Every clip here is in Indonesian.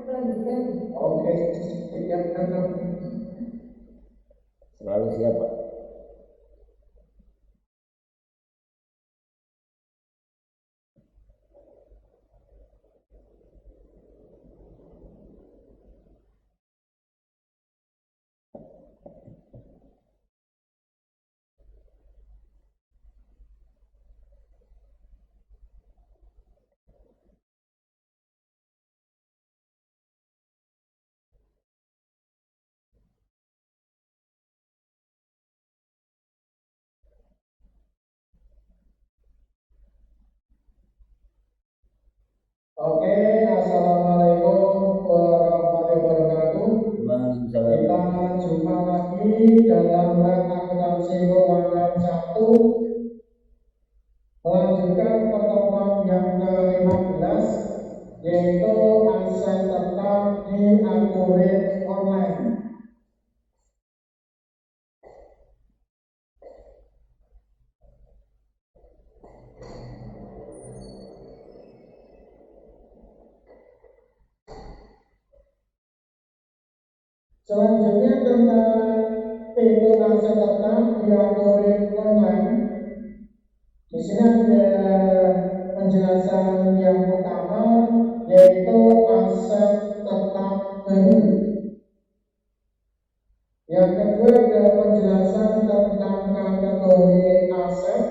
Oke, siap Kakak. Selalu siap, Pak. Oke, assalamualaikum warahmatullahi wabarakatuh. Kita jumpa lagi dalam akuntansi keuangan 1, melanjutkan pertemuan yang ke-15, yaitu aset tetap di Akurit Online. Selanjutnya tentang pintu aset tetap di Akurit Online. Di sini ada penjelasan yang pertama, yaitu aset tetap baru. Yang kedua ada penjelasan tentang kategori aset.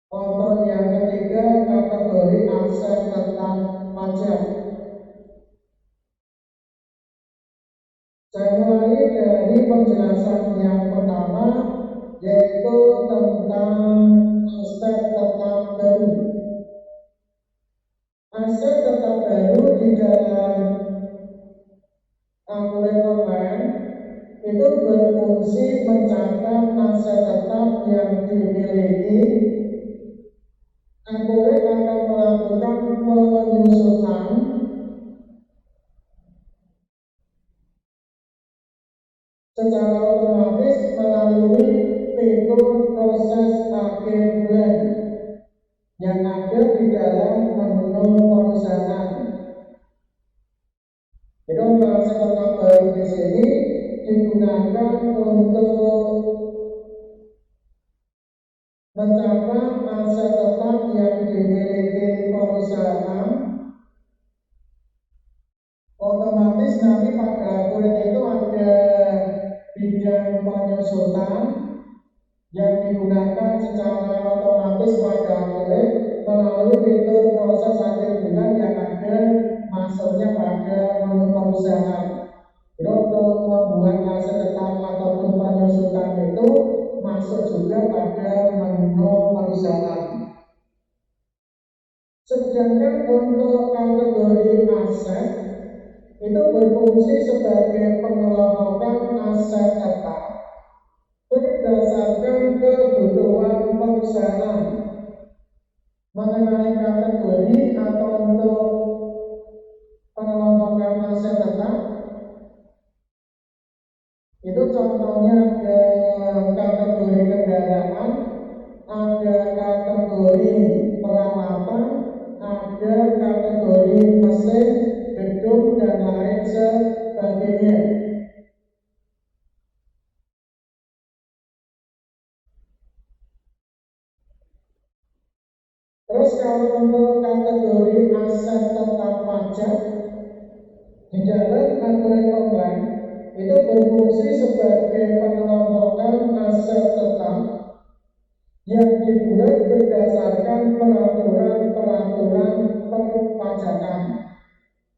Untuk yang ketiga, kategori aset tetap pajak. Saya mulai dari penjelasan yang pertama, yaitu tentang aset tetap baru. Aset tetap baru di dalam Akurit Online itu berfungsi mencatat aset tetap yang dimiliki. Akurit akan melakukan penyusunan secara otomatis melalui fitur proses akhir bulan yang ada di dalam menu perusahaan. Jadi untuk aset tetap baru di sini digunakan untuk mencatat aset tetap yang dimiliki perusahaan. Otomatis nanti pada Akurit itu ada bidang penyusutan yang digunakan secara otomatis pada Akurit melalui fitur proses akhir bulan yang ada masuknya pada menu perusahaan. Jadi untuk membuat aset tetap ataupun penyusutan itu masuk juga pada menu perusahaan. Sedangkan untuk kategori aset itu berfungsi sebagai pengelompokan aset tetap berdasarkan kebutuhan perusahaan. Mengenai kategori atau untuk pengelompokan aset tetap, itu contohnya ada kategori kendaraan, ada kategori peralatan, ada kategori mesin, gedung, dan lain sebagainya. Terus kalau untuk kategori aset tetap pajak di dalam Akurit Online itu berfungsi sebagai pengelompokan aset tetap yang dibuat berdasarkan peraturan-peraturan perpajakan.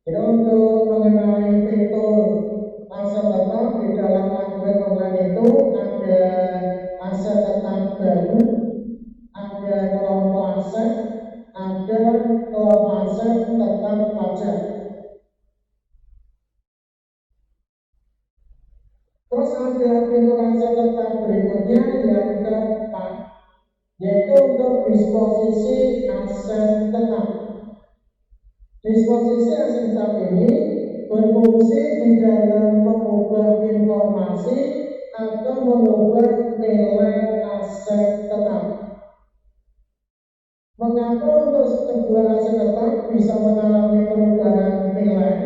Jadi untuk mengenai fitur aset tetap di dalam Akurit Online itu ada aset tetap baru, ada kelompok aset, ada kelompok aset tetap pajak. Terus ada fitur aset tetap berikutnya yang keempat, yaitu untuk disposisi aset tetap. Disposisi aset tetap ini berfungsi di dalam mengubah informasi atau mengubah nilai aset tetap. Mengapa untuk sebuah aset tetap bisa mengalami perubahan nilai.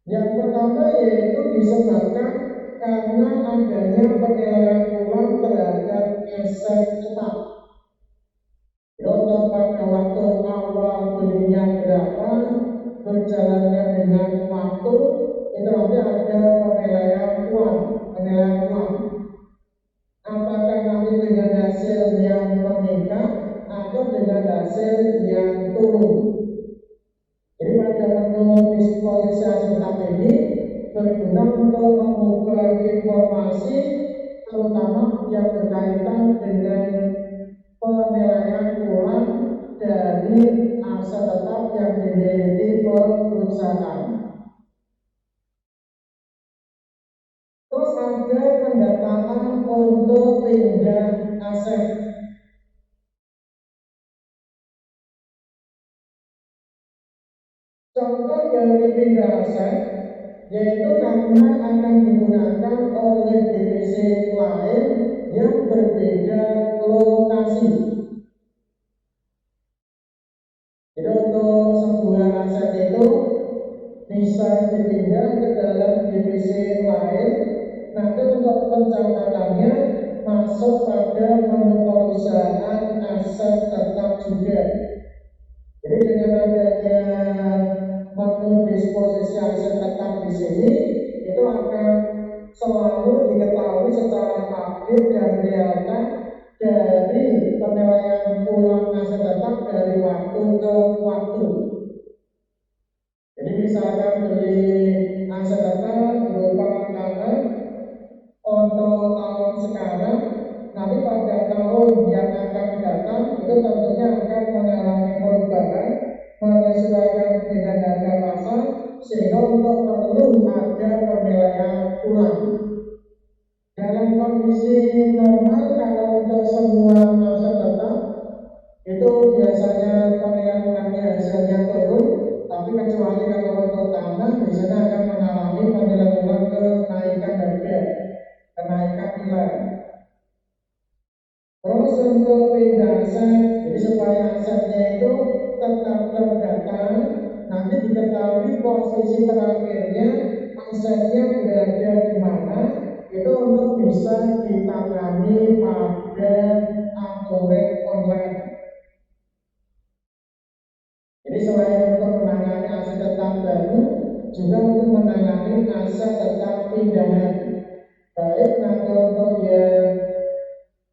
Yang pertama yaitu disebabkan karena adanya penilaian ulang terhadap aset tetap. Contoh pada waktu awal belinya berapa, berjalannya dengan waktu, itu nanti ada penilaian ulang. Apakah nanti dengan hasil yang meningkat atau dengan hasil yang turun. Jadi pada menu disposisi aset tetap ini berguna untuk mengukur informasi terutama yang berkaitan dengan penilaian ulang dari aset tetap yang dimiliki perusahaan. Terus ada pendataan untuk pindah aset. Contoh dari pindah aset yaitu karena akan digunakan oleh divisi lain yang berbeda lokasi. Jadi untuk sebuah aset itu bisa dipindah ke dalam divisi lain. Nanti untuk pencatatannya masuk pada menu perusahaan aset tetap juga. Jadi dengan adanya menu disposisi aset tetap di sini itu akan selalu diketahui secara update dan real time dari penilaian ulang aset tetap dari waktu ke waktu. Jadi misalkan beli aset tetap berupa tanah untuk tahun sekarang, nanti pada tahun yang akan datang itu tentunya akan mengalami perubahan menyesuaikan dengan harga pasar sehingga untuk perlu ada penilaian ulang. Dalam kondisi normal kalau untuk semua aset tetap itu biasanya penilaian ulangnya hasilnya turun, tapi kecuali kalau untuk tanah biasanya akan mengalami penilaian ulang kenaikan harga, kenaikan nilai. Terus untuk pindah aset, jadi supaya asetnya itu tetap terdata, nanti diketahui posisi terakhirnya asetnya berada di mana, itu untuk bisa ditangani pada akurat online. Jadi selain untuk menangani aset tetap baru, juga untuk menangani aset tetap pindahan. Baik nanti untuk yang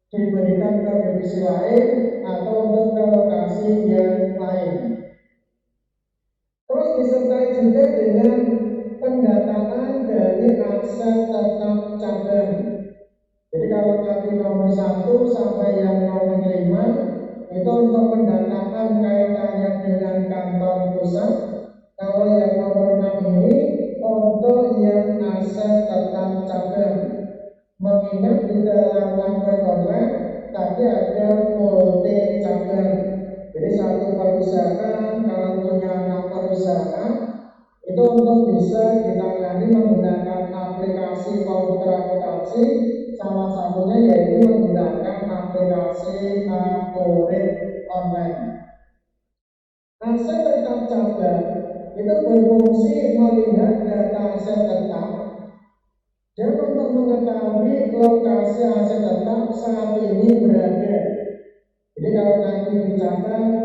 diberikan ke divisi lain atau untuk ke lokasi yang lain. Terus disertai juga dengan pendataan dari aset tetap cabang. Jadi kalau tadi nomor 1 sampai yang nomor 5 itu untuk pendataan kaitannya dengan kantor pusat. Kalau yang nomor 6 ini untuk yang aset tetap cabang. Mengingat di dalam angkutan online tadi ada multi cabang. Jadi satu perusahaan kalau punya 6 perusahaan itu untuk bisa ditangani menggunakan aplikasi komputer akuntansi, salah satunya yaitu menggunakan aplikasi Akurit Online. Aset tetap cabang itu berfungsi melihat data aset tetap dan untuk mengetahui lokasi aset tetap saat ini berada. Jadi kalau nanti dicatat